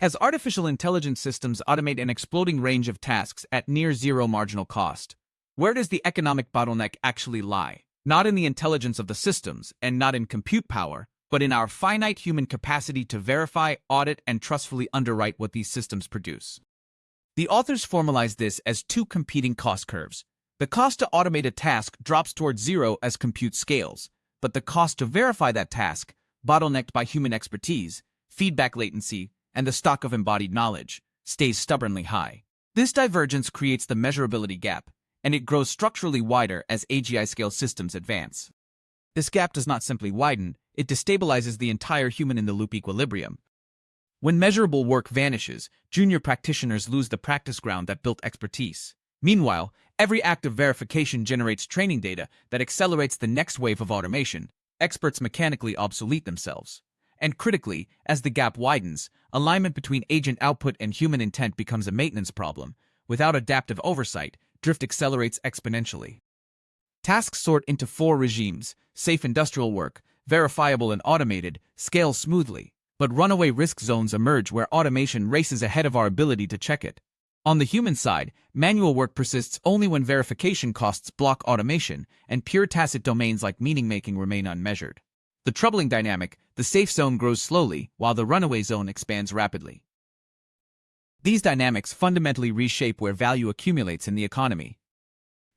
As artificial intelligence systems automate an exploding range of tasks at near zero marginal cost, where does the economic bottleneck actually lie? Not in the intelligence of the systems, and not in compute power, but in our finite human capacity to verify, audit, and trustfully underwrite what these systems produce. The authors formalize this as two competing cost curves. The cost to automate a task drops towards zero as compute scales, but the cost to verify that task, bottlenecked by human expertise, feedback latency, and the stock of embodied knowledge, stays stubbornly high. This divergence creates the measurability gap, and it grows structurally wider as AGI-scale systems advance. This gap does not simply widen, it destabilizes the entire human-in-the-loop equilibrium. When measurable work vanishes, junior practitioners lose the practice ground that built expertise. Meanwhile, every act of verification generates training data that accelerates the next wave of automation. Experts mechanically obsolete themselves. And critically, as the gap widens, alignment between agent output and human intent becomes a maintenance problem. Without adaptive oversight, drift accelerates exponentially. Tasks sort into four regimes: safe industrial work, verifiable and automated, scale smoothly. But runaway risk zones emerge where automation races ahead of our ability to check it. On the human side, manual work persists only when verification costs block automation, and pure tacit domains like meaning-making remain unmeasured. The troubling dynamic: the safe zone grows slowly, while the runaway zone expands rapidly. These dynamics fundamentally reshape where value accumulates in the economy.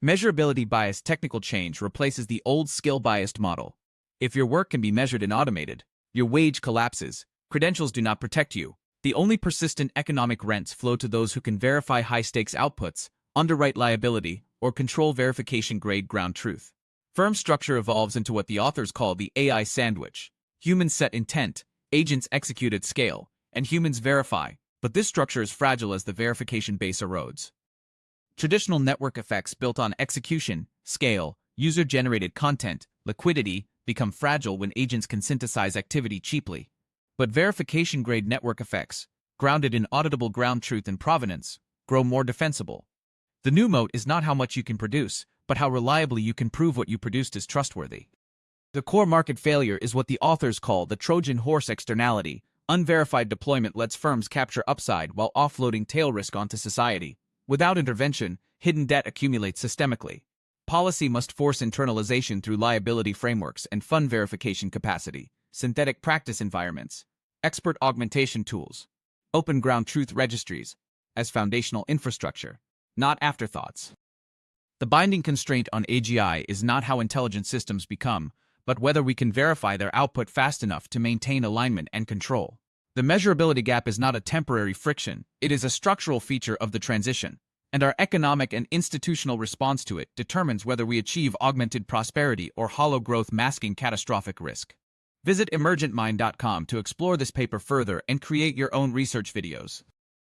Measurability-biased technical change replaces the old skill-biased model. If your work can be measured and automated, your wage collapses. Credentials do not protect you. The only persistent economic rents flow to those who can verify high-stakes outputs, underwrite liability, or control verification-grade ground truth. Firm structure evolves into what the authors call the AI sandwich. Humans set intent, agents execute at scale, and humans verify, but this structure is fragile as the verification base erodes. Traditional network effects built on execution, scale, user-generated content, liquidity, become fragile when agents can synthesize activity cheaply. But verification-grade network effects, grounded in auditable ground truth and provenance, grow more defensible. The new moat is not how much you can produce, but how reliably you can prove what you produced is trustworthy. The core market failure is what the authors call the Trojan horse externality. Unverified deployment lets firms capture upside while offloading tail risk onto society. Without intervention, hidden debt accumulates systemically. Policy must force internalization through liability frameworks and fund verification capacity, synthetic practice environments, expert augmentation tools, open ground truth registries, as foundational infrastructure, not afterthoughts. The binding constraint on AGI is not how intelligent systems become, but whether we can verify their output fast enough to maintain alignment and control. The measurability gap is not a temporary friction, it is a structural feature of the transition, and our economic and institutional response to it determines whether we achieve augmented prosperity or hollow growth masking catastrophic risk. Visit emergentmind.com to explore this paper further and create your own research videos.